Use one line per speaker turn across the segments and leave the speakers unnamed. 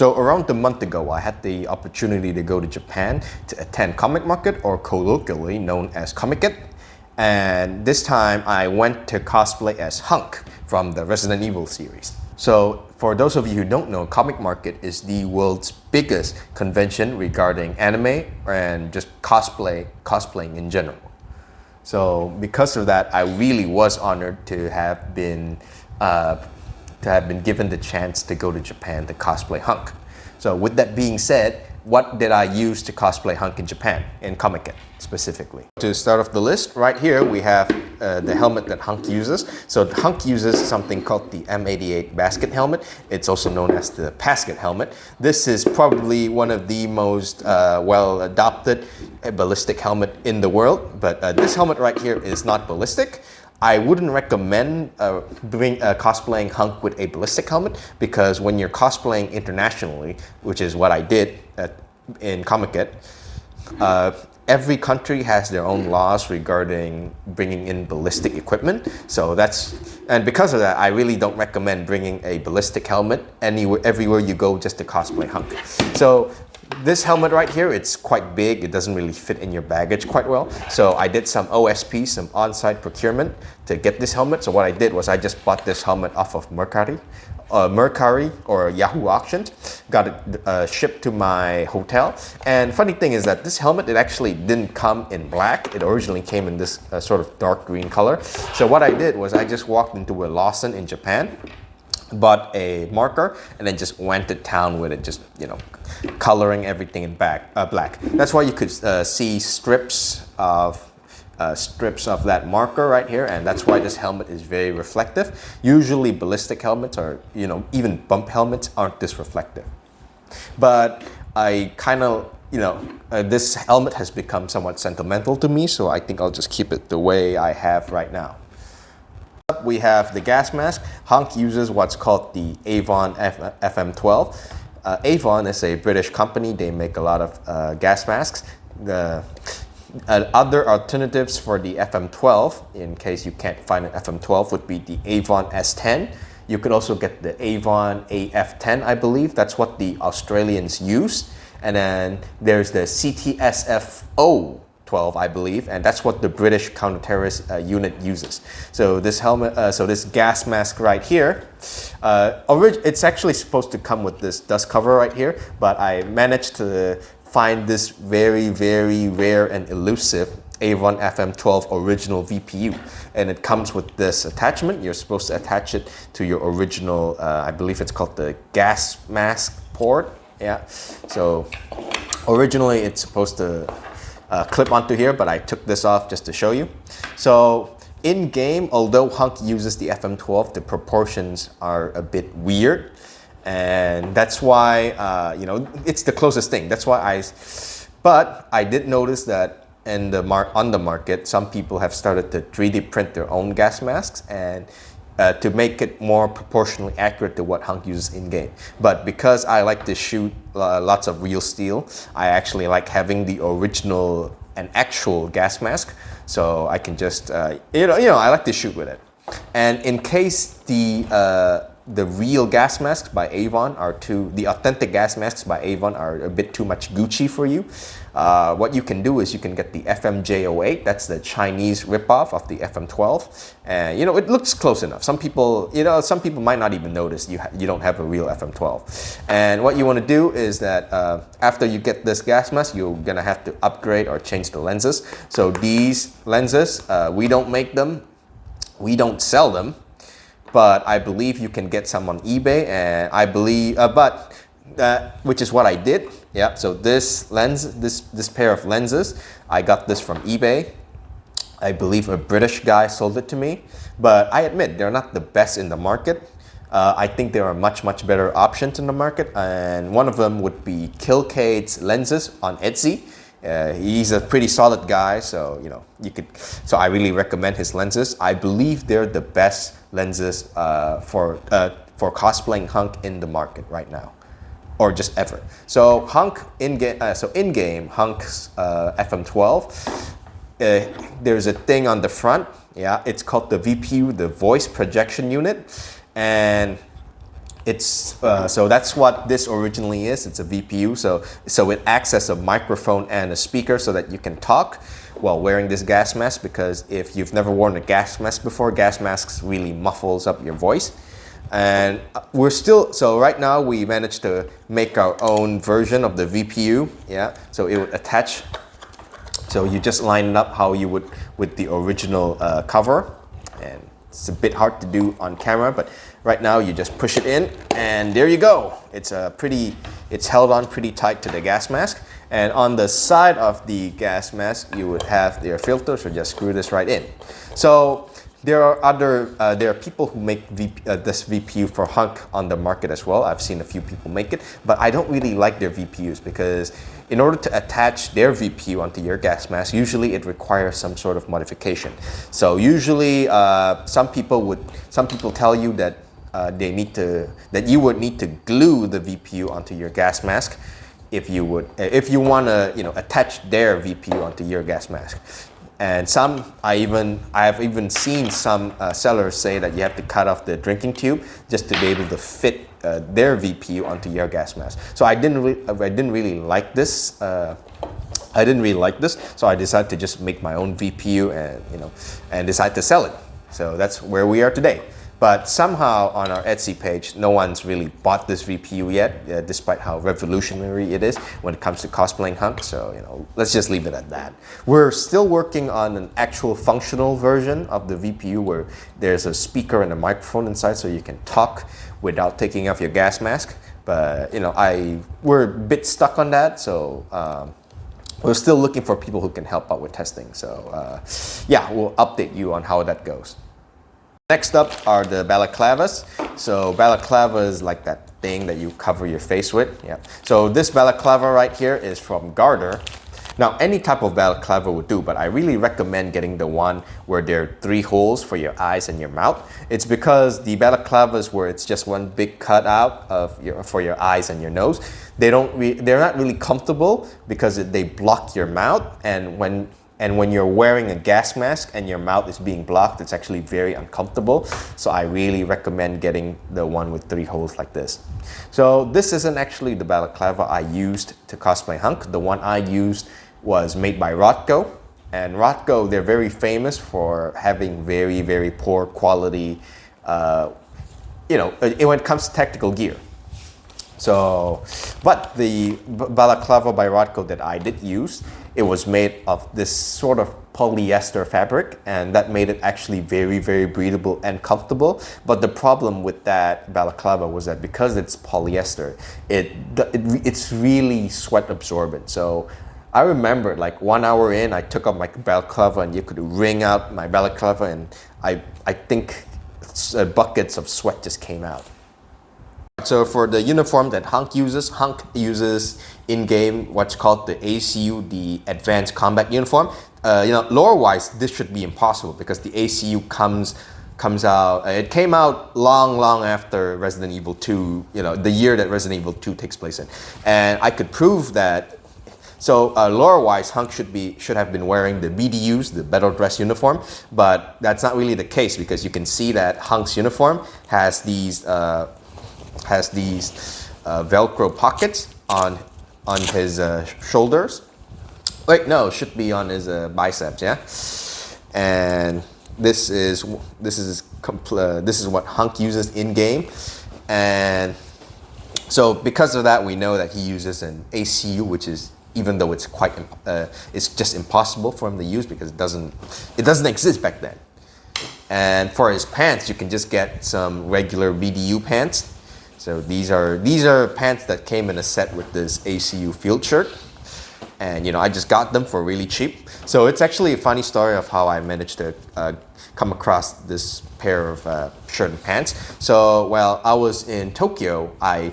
So around a month ago, I had the opportunity to go to Japan to attend Comic Market, or colloquially known as Comiket. And this time I went to cosplay as HUNK from the Resident Evil series. So for those of you who don't know, Comic Market is the world's biggest convention regarding anime and just cosplaying in general. So because of that, I really was honored to have been given the chance to go to Japan to cosplay HUNK. So with that being said, what did I use to cosplay HUNK in Japan, in Comiket specifically? To start off the list, right here we have the helmet that HUNK uses. So HUNK uses something called the M88 basket helmet. It's also known as the Pasket helmet. This is probably one of the most well-adopted ballistic helmet in the world, but this helmet right here is not ballistic. I wouldn't recommend cosplaying HUNK with a ballistic helmet, because when you're cosplaying internationally, which is what I did in Comiket, every country has their own laws regarding bringing in ballistic equipment. And because of that, I really don't recommend bringing a ballistic helmet everywhere you go just to cosplay HUNK. So this helmet right here, it's quite big. It doesn't really fit in your baggage quite well. So I did some OSP, some on-site procurement to get this helmet. So what I did was I just bought this helmet off of Mercari or Yahoo Auctions, got it shipped to my hotel. And funny thing is that this helmet, it actually didn't come in black. It originally came in this sort of dark green color. So what I did was I just walked into a Lawson in Japan, bought a marker, and then just went to town with it, just, you know, coloring everything in black. That's why you could see strips of that marker right here, and that's why this helmet is very reflective. Usually ballistic helmets, or even bump helmets, aren't this reflective. But I kind of, this helmet has become somewhat sentimental to me, so I think I'll just keep it the way I have right now. We have the gas mask. HUNK uses what's called the Avon FM12. Avon is a British company. They make a lot of gas masks. The other alternatives for the FM12, in case you can't find an FM12, would be the Avon S10. You could also get the Avon AF10, I believe. That's what the Australians use. And then there's the CTSFO 12, I believe, and that's what the British counter-terrorist unit uses. So this helmet, this gas mask right here, it's actually supposed to come with this dust cover right here, but I managed to find this very, very rare and elusive Avon FM12 original VPU, and it comes with this attachment. You're supposed to attach it to your original, I believe it's called the gas mask port. Yeah. So originally it's supposed to clip onto here, but I took this off just to show you. So in game, although HUNK uses the FM12, the proportions are a bit weird, and that's why it's the closest thing. That's why but I did notice that on the market, some people have started to 3D print their own gas masks and to make it more proportionally accurate to what HUNK uses in game. But because I like to shoot lots of real steel, I actually like having the original and actual gas mask, so I can just I like to shoot with it. And in case the real gas masks by Avon the authentic gas masks by Avon are a bit too much Gucci for you, what you can do is you can get the FMJ08. That's the Chinese ripoff of the FM12, and it looks close enough. Some people might not even notice you don't have a real FM12. And what you want to do is that after you get this gas mask, you're gonna have to upgrade or change the lenses. So these lenses, we don't make them, we don't sell them, but I believe you can get some on eBay, and I believe, which is what I did. Yeah. So this lens, this pair of lenses, I got this from eBay. I believe a British guy sold it to me, but I admit they're not the best in the market. I think there are much better options in the market, and one of them would be Kilcade's lenses on Etsy. He's a pretty solid guy, so So I really recommend his lenses. I believe they're the best lenses for cosplaying HUNK in the market right now, or just ever. So HUNK in game, HUNK's FM12. There's a thing on the front. Yeah, it's called the VPU, the voice projection unit, and So that's what this originally is. It's a VPU. So it acts as a microphone and a speaker so that you can talk while wearing this gas mask, because if you've never worn a gas mask before, gas masks really muffles up your voice. And so right now we managed to make our own version of the VPU. Yeah, so it would attach, so you just line it up how you would with the original cover. And it's a bit hard to do on camera, but right now you just push it in and there you go. It's held on pretty tight to the gas mask. And on the side of the gas mask, you would have your filter, so just screw this right in. So there are people who make this VPU for HUNK on the market as well. I've seen a few people make it, but I don't really like their VPUs, because in order to attach their VPU onto your gas mask, usually it requires some sort of modification. So usually, some people tell you that you would need to glue the VPU onto your gas mask if you want to attach their VPU onto your gas mask. And I've even seen some sellers say that you have to cut off the drinking tube just to be able to fit their VPU onto your gas mask. So I didn't really like this. So I decided to just make my own VPU and decide to sell it. So that's where we are today. But somehow on our Etsy page, no one's really bought this VPU yet, despite how revolutionary it is when it comes to cosplaying HUNK. So let's just leave it at that. We're still working on an actual functional version of the VPU where there's a speaker and a microphone inside, so you can talk without taking off your gas mask. But we're a bit stuck on that, so we're still looking for people who can help out with testing. So yeah, we'll update you on how that goes. Next up are the balaclavas. So balaclava is like that thing that you cover your face with. Yeah. So this balaclava right here is from Garter. Now any type of balaclava would do, but I really recommend getting the one where there are 3 holes for your eyes and your mouth. It's because the balaclavas where it's just one big cutout for your eyes and your nose, they're not really comfortable because they block your mouth, and when you're wearing a gas mask and your mouth is being blocked, it's actually very uncomfortable. So I really recommend getting the one with 3 holes like this. So this isn't actually the balaclava I used to cosplay HUNK. The one I used was made by Rothko. And Rothko, they're very famous for having very, very poor quality, when it comes to tactical gear. So, but the balaclava by Rothko that I did use, it was made of this sort of polyester fabric, and that made it actually very, very breathable and comfortable. But the problem with that balaclava was that because it's polyester, it's really sweat absorbent. So I remember like 1 hour in, I took off my balaclava and you could wring out my balaclava, and I think buckets of sweat just came out. So for the uniform that HUNK uses in-game what's called the ACU, the Advanced Combat Uniform. Lore-wise, this should be impossible because the ACU comes out. It came out long after Resident Evil 2. The year that Resident Evil 2 takes place in, and I could prove that. So lore-wise, HUNK should have been wearing the BDUs, the battle dress uniform, but that's not really the case because you can see that HUNK's uniform has these Velcro pockets on his shoulders. Wait, no, it should be on his biceps, yeah. And this is what HUNK uses in game, and so because of that, we know that he uses an ACU, which is, even though it's it's just impossible for him to use because it doesn't exist back then. And for his pants, you can just get some regular BDU pants. So these are pants that came in a set with this ACU field shirt, and I just got them for really cheap. So it's actually a funny story of how I managed to come across this pair of shirt and pants. So while I was in Tokyo, I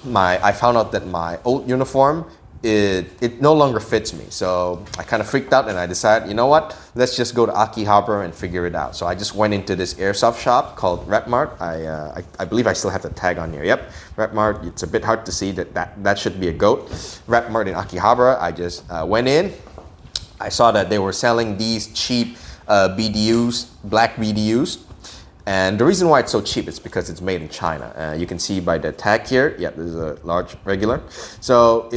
found out that my old uniform it no longer fits me. So I kind of freaked out and I decided, you know what, let's just go to Akihabara and figure it out. So I just went into this airsoft shop called Repmart. I believe I still have the tag on here. Yep, Repmart. It's a bit hard to see that should be a goat. Repmart in Akihabara. I just went in. I saw that they were selling these cheap BDUs, black BDUs. And the reason why it's so cheap is because it's made in China. You can see by the tag here, yeah, this is a large regular. So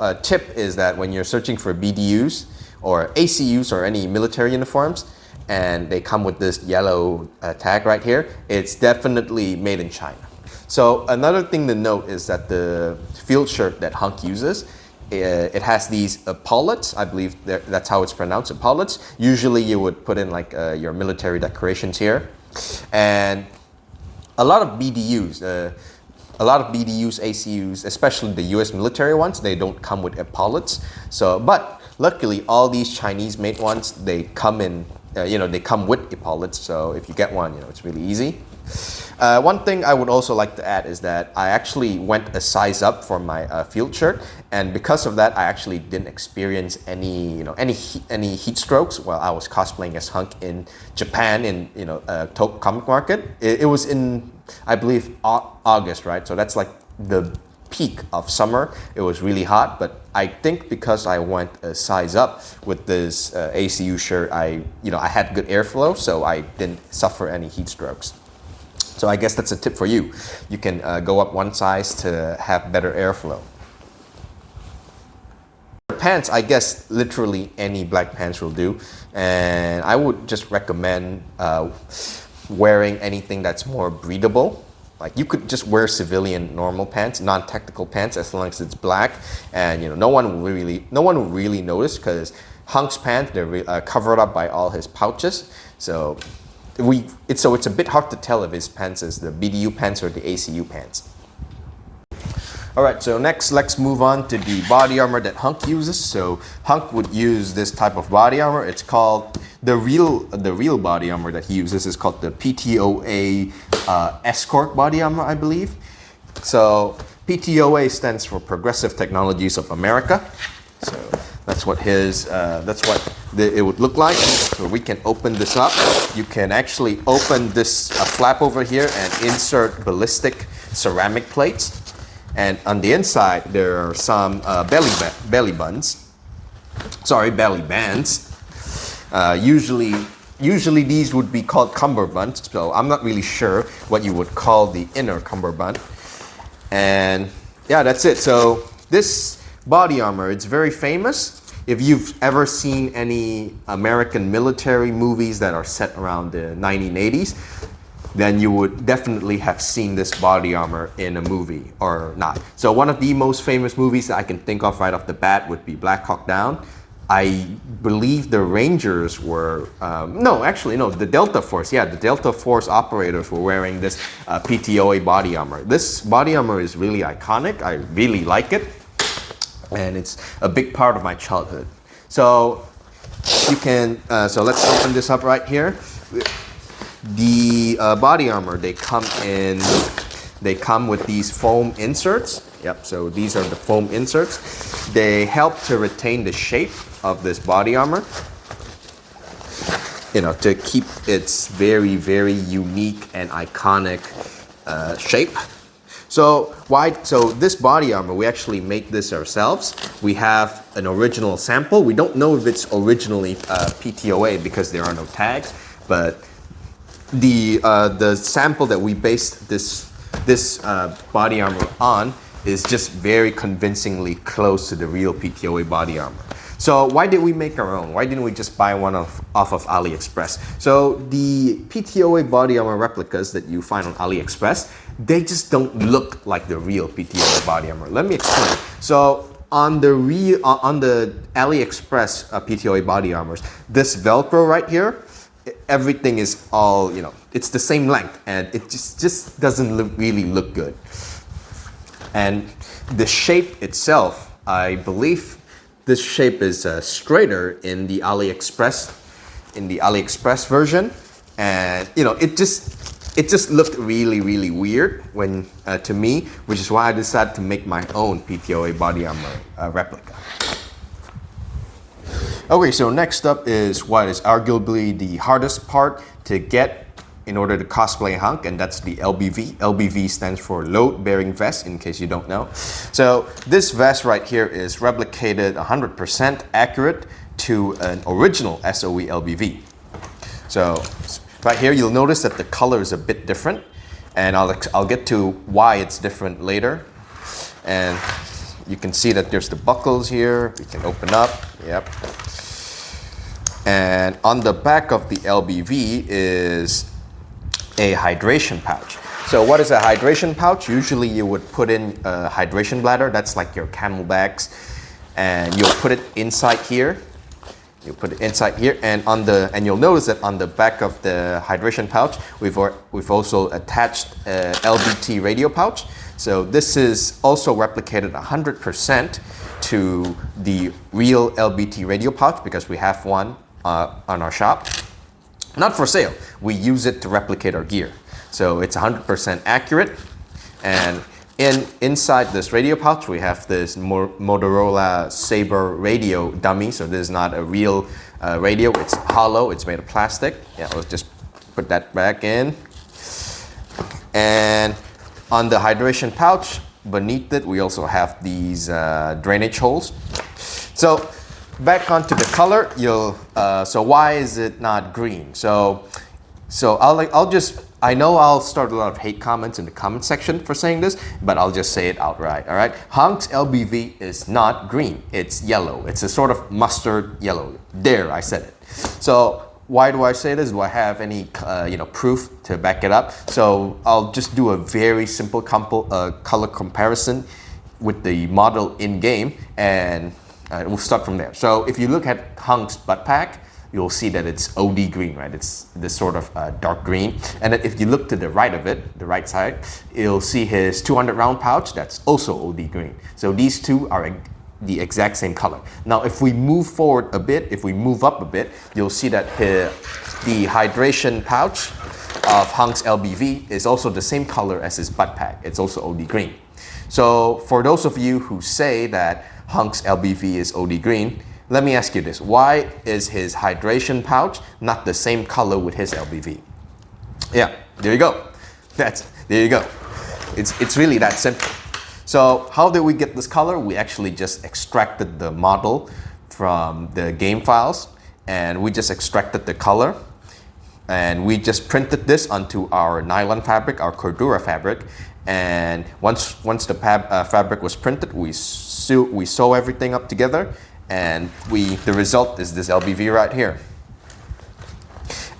a tip is that when you're searching for BDUs or ACUs or any military uniforms, and they come with this yellow tag right here, it's definitely made in China. So another thing to note is that the field shirt that HUNK uses, it has these epaulets. I believe that's how it's pronounced, epaulets. Usually you would put in like your military decorations here. And a lot of BDUs, ACUs, especially the US military ones, they don't come with epaulets. So, but luckily all these Chinese made ones, they come in, they come with epaulets. So if you get one, it's really easy. One thing I would also like to add is that I actually went a size up for my field shirt, and because of that, I actually didn't experience any heat strokes while I was cosplaying as HUNK in Japan in comic market. It was in, I believe, August, right? So that's like the peak of summer. It was really hot, but I think because I went a size up with this ACU shirt, I had good airflow, so I didn't suffer any heat strokes. So I guess that's a tip for you. You can go up one size to have better airflow. Pants, I guess literally any black pants will do. And I would just recommend wearing anything that's more breathable. Like you could just wear civilian normal pants, non-technical pants, as long as it's black. And no one will really notice, because HUNK's pants, they're covered up by all his pouches. So it's a bit hard to tell if his pants is the BDU pants or the ACU pants. Alright, so next let's move on to the body armor that HUNK uses. So HUNK would use this type of body armor. It's called the real body armor that he uses is called the PTOA Escort body armor, I believe. So PTOA stands for Progressive Technologies of America. So that's what it would look like. So we can open this up. You can actually open this flap over here and insert ballistic ceramic plates. And on the inside, there are some belly bands. Usually these would be called cummerbunds. So I'm not really sure what you would call the inner cummerbund. And yeah, that's it. So this body armor, it's very famous. If you've ever seen any American military movies that are set around the 1980s, then you would definitely have seen this body armor in a movie or not. So one of the most famous movies that I can think of right off the bat would be Black Hawk Down. I believe the Rangers were, the Delta Force. Yeah, the Delta Force operators were wearing this PTOA body armor. This body armor is really iconic. I really like it. And it's a big part of my childhood. So you can, so let's open this up right here. The body armor, they come with these foam inserts. Yep, so these are the foam inserts. They help to retain the shape of this body armor, to keep its very, very unique and iconic shape. So this body armor, we actually make this ourselves. We have an original sample. We don't know if it's originally PTOA because there are no tags, but the sample that we based this body armor on is just very convincingly close to the real PTOA body armor. So why did we make our own? Why didn't we just buy one off of AliExpress? So the PTOA body armor replicas that you find on AliExpress, they just don't look like the real PTOA body armor. Let me explain. So on the AliExpress PTOA body armors, this Velcro right here, everything is all, it's the same length, and it just doesn't really look good. And the shape itself, I believe this shape is straighter in the AliExpress version, and it just looked really, really weird when to me, which is why I decided to make my own PTOA body armor replica. Okay, so next up is what is arguably the hardest part to get in order to cosplay HUNK, and that's the LBV. LBV stands for load-bearing vest, in case you don't know. So this vest right here is replicated 100% accurate to an original SOE LBV. So Right here, you'll notice that the color is a bit different, and I'll get to why it's different later. And you can see that there's the buckles here. We can open up. Yep. And on the back of the LBV is a hydration pouch. So what is a hydration pouch? Usually you would put in a hydration bladder. That's like your camelbacks, and you'll put it inside here. You put it inside here, and you'll notice that on the back of the hydration pouch, we've also attached a LBT radio pouch. So this is also replicated 100% to the real LBT radio pouch because we have one on our shop. Not for sale. We use it to replicate our gear. So it's 100% accurate. And inside this radio pouch, we have this Motorola Sabre radio dummy. So this is not a real radio. It's hollow. It's made of plastic. Yeah, let's just put that back in. And on the hydration pouch, beneath it, we also have these drainage holes. So back onto the color, so why is it not green? So I know I'll start a lot of hate comments in the comment section for saying this, but I'll just say it outright, all right? HUNK's LBV is not green, it's yellow. It's a sort of mustard yellow. There, I said it. So why do I say this? Do I have any proof to back it up? So I'll just do a very simple color comparison with the model in-game, and we'll start from there. So if you look at HUNK's butt pack, you'll see that it's OD green, right? It's this sort of dark green. And then if you look to the right of it, the right side, you'll see his 200 round pouch, that's also OD green. So these two are the exact same color. Now, if we move forward a bit, if we move up a bit, you'll see that the hydration pouch of HUNK's LBV is also the same color as his butt pack. It's also OD green. So for those of you who say that HUNK's LBV is OD green, let me ask you this. Why is his hydration pouch not the same color with his LBV? Yeah, there you go. There you go. It's really that simple. So how did we get this color? We actually just extracted the model from the game files, and we just extracted the color, and we just printed this onto our nylon fabric, our Cordura fabric. And once the fabric was printed, we sew everything up together, and the result is this LBV right here.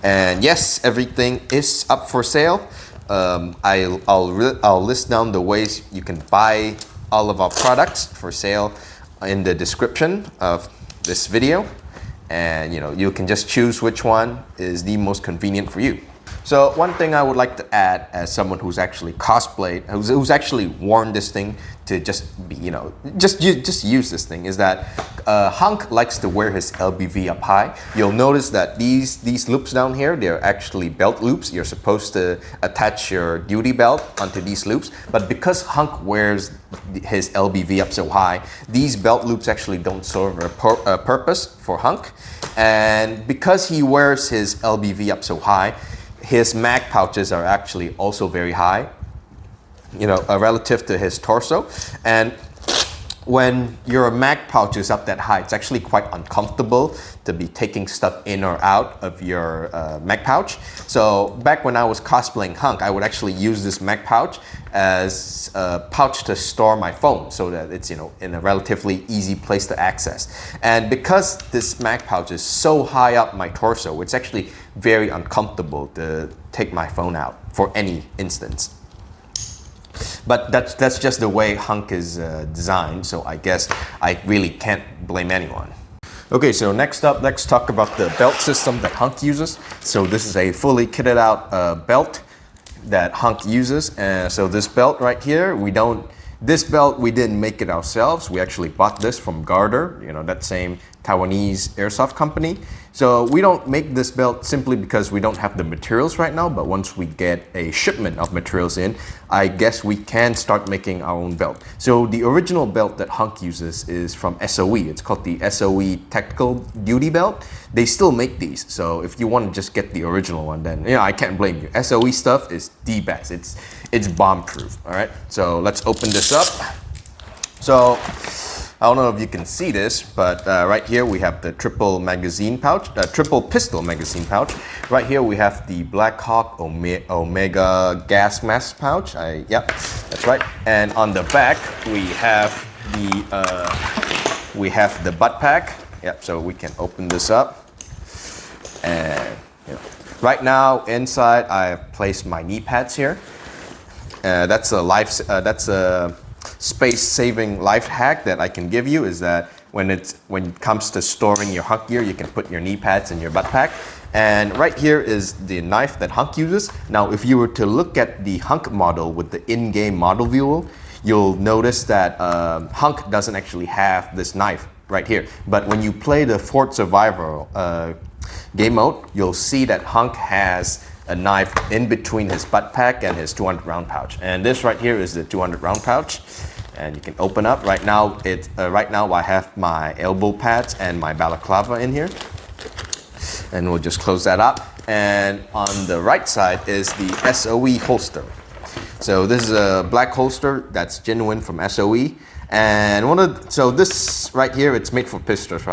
And yes, everything is up for sale. I'll list down the ways you can buy all of our products for sale in the description of this video, and you can just choose which one is the most convenient for you. So one thing I would like to add, as someone who's actually cosplayed, who's actually worn this thing to just be, just use this thing, is that HUNK likes to wear his LBV up high. You'll notice that these loops down here, they're actually belt loops. You're supposed to attach your duty belt onto these loops, but because HUNK wears his LBV up so high, these belt loops actually don't serve a purpose for HUNK. And because he wears his LBV up so high, his mag pouches are actually also very high, relative to his torso. And when your mag pouch is up that high, it's actually quite uncomfortable to be taking stuff in or out of your mag pouch. So back when I was cosplaying HUNK, I would actually use this mag pouch as a pouch to store my phone, so that it's in a relatively easy place to access. And because this mag pouch is so high up my torso, it's actually very uncomfortable to take my phone out for any instance. But that's just the way HUNK is designed, so I guess I really can't blame anyone. Okay, so next up, let's talk about the belt system that HUNK uses. So this is a fully kitted out belt that HUNK uses. And so this belt right here, this belt we didn't make it ourselves. We actually bought this from Garter, that same Taiwanese airsoft company. So we don't make this belt simply because we don't have the materials right now, but once we get a shipment of materials in, I guess we can start making our own belt. So the original belt that HUNK uses is from SOE. It's called the SOE Tactical Duty Belt. They still make these, so if you want to just get the original one, then I can't blame you. SOE stuff is the best. It's bomb-proof, all right? So let's open this up. So don't know if you can see this, but right here we have the triple magazine pouch, triple pistol magazine pouch. Right here we have the Black Hawk Omega gas mask pouch. Yep, that's right. And on the back we have the butt pack. Yep, so we can open this up. And right now inside I have placed my knee pads here. That's a space-saving life hack that I can give you, is that when it comes to storing your HUNK gear, you can put your knee pads in your butt pack. And right here is the knife that HUNK uses. Now, if you were to look at the HUNK model with the in-game model view, you'll notice that HUNK doesn't actually have this knife right here. But when you play the Fort Survivor game mode, you'll see that HUNK has a knife in between his butt pack and his 200 round pouch. And this right here is the 200 round pouch. And you can open up. Right now I have my elbow pads and my balaclava in here. And we'll just close that up. And on the right side is the SOE holster. So this is a black holster that's genuine from SOE. And so this right here, it's made for pistols,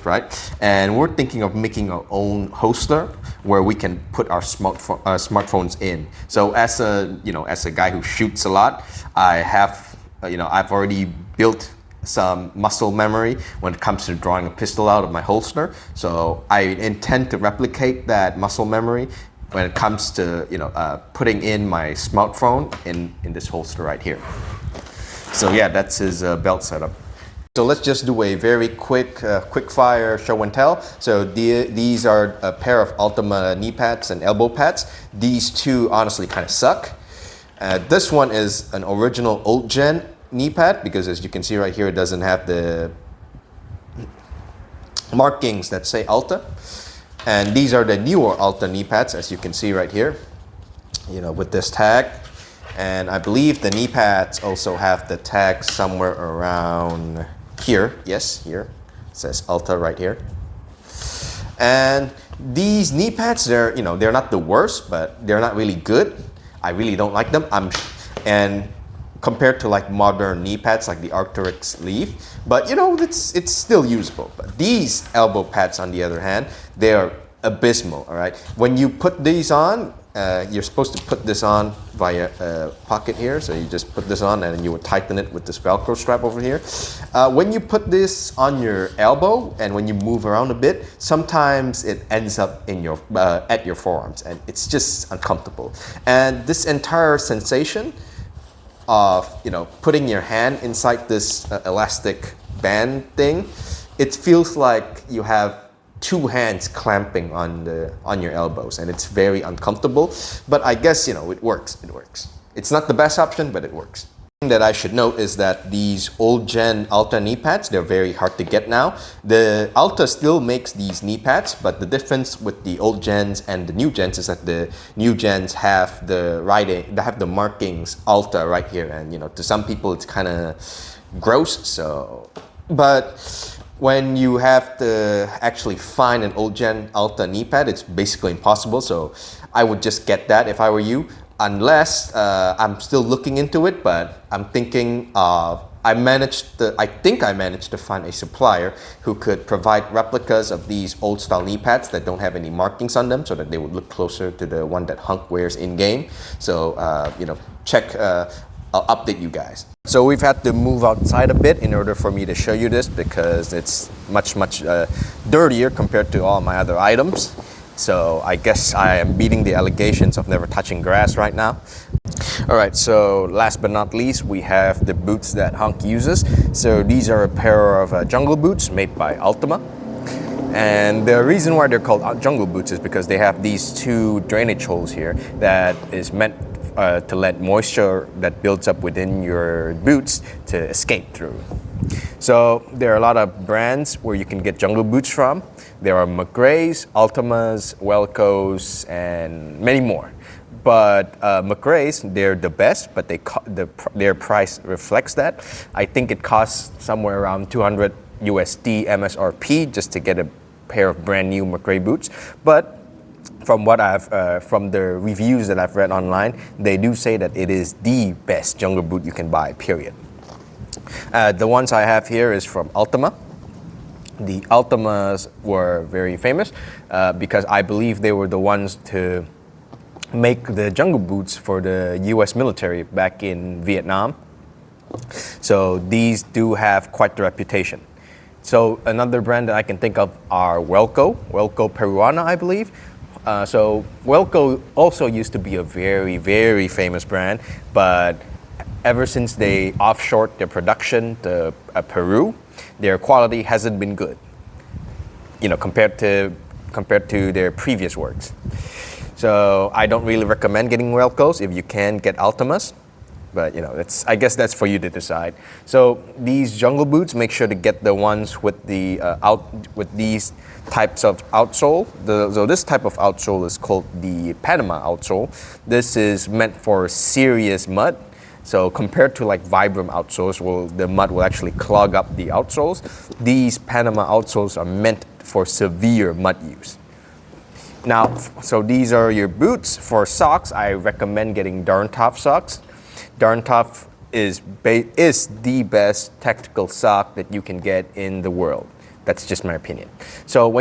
right? And we're thinking of making our own holster where we can put our smartphones in. So as a guy who shoots a lot, I've already built some muscle memory when it comes to drawing a pistol out of my holster. So I intend to replicate that muscle memory when it comes to putting in my smartphone in this holster right here. So yeah, that's his belt setup. So let's just do a very quick fire show and tell. So these are a pair of Ultima knee pads and elbow pads. These two honestly kind of suck. This one is an original old gen knee pad, because as you can see right here, it doesn't have the markings that say Alta. And these are the newer Alta knee pads, as you can see right here, with this tag. And I believe the knee pads also have the tag somewhere around here. Yes, here. It says Alta right here. And these knee pads, they're not the worst, but they're not really good. I really don't like them. And compared to like modern knee pads like the Arcturix Leaf, but it's still usable. But these elbow pads, on the other hand, they are abysmal. All right, when you put these on, you're supposed to put this on via a pocket here. So you just put this on and you would tighten it with this Velcro strap over here. When you put this on your elbow and when you move around a bit, sometimes it ends up in your at your forearms, and it's just uncomfortable. And this entire sensation of putting your hand inside this elastic band thing, it feels like you have two hands clamping on your elbows, and it's very uncomfortable. But I guess it works. It's not the best option, but it works. Thing that I should note is that these old gen Alta knee pads, they're very hard to get now. The Alta still makes these knee pads, but the difference with the old gens and the new gens is that the new gens have the markings Alta right here, and to some people it's kind of gross. So, but when you have to actually find an old gen Alta knee pad, it's basically impossible. So I would just get that if I were you, unless I'm still looking into it. But I'm thinking I think I managed to find a supplier who could provide replicas of these old style knee pads that don't have any markings on them, so that they would look closer to the one that HUNK wears in game. So check. I'll update you guys. So we've had to move outside a bit in order for me to show you this, because it's much dirtier compared to all my other items. So I guess I am beating the allegations of never touching grass right now. All right, so last but not least, we have the boots that HUNK uses. So these are a pair of jungle boots made by Ultima. And the reason why they're called jungle boots is because they have these two drainage holes here that is meant to let moisture that builds up within your boots to escape through. So there are a lot of brands where you can get jungle boots from. There are McRae's, Ultimas, Welco's, and many more. But McRae's, they're the best, but their price reflects that. I think it costs somewhere around 200 USD MSRP just to get a pair of brand new McRae boots. But from the reviews that I've read online, they do say that it is the best jungle boot you can buy, period. The ones I have here is from Ultima. The Ultimas were very famous because I believe they were the ones to make the jungle boots for the US military back in Vietnam. So these do have quite the reputation. So another brand that I can think of are Welco Peruana, I believe. So Welco also used to be a very, very famous brand, but ever since they offshored their production to Peru, their quality hasn't been good, you know, compared to their previous works. So I don't really recommend getting Welcos. If you can, get Ultimas. But you know, I guess that's for you to decide. So these jungle boots, make sure to get the ones with the with these types of outsole. So this type of outsole is called the Panama outsole. This is meant for serious mud. So compared to like Vibram outsoles, the mud will actually clog up the outsoles. These Panama outsoles are meant for severe mud use. Now, so these are your boots. For socks, I recommend getting Didnt socks. Didnt is the best tactical sock that you can get in the world. That's just my opinion. So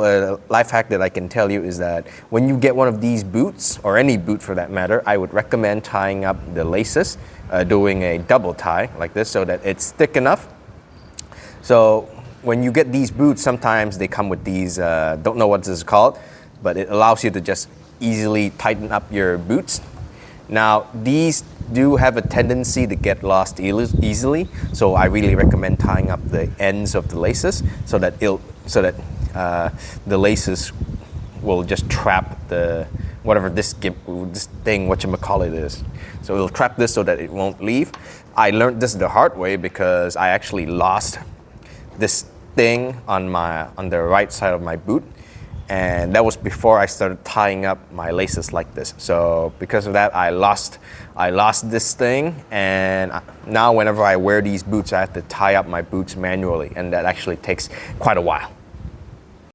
a life hack that I can tell you is that when you get one of these boots, or any boot for that matter, I would recommend tying up the laces, doing a double tie like this so that it's thick enough. So when you get these boots, sometimes they come with these, don't know what this is called, but it allows you to just easily tighten up your boots. Now, these do have a tendency to get lost easily, so I really recommend tying up the ends of the laces so that the laces will just trap the whatever this thing whatchamacallit is. So it'll trap this so that it won't leave. I learned this the hard way because I actually lost this thing on the right side of my boot. And that was before I started tying up my laces like this. So because of that, I lost this thing, and now whenever I wear these boots, I have to tie up my boots manually, and that actually takes quite a while.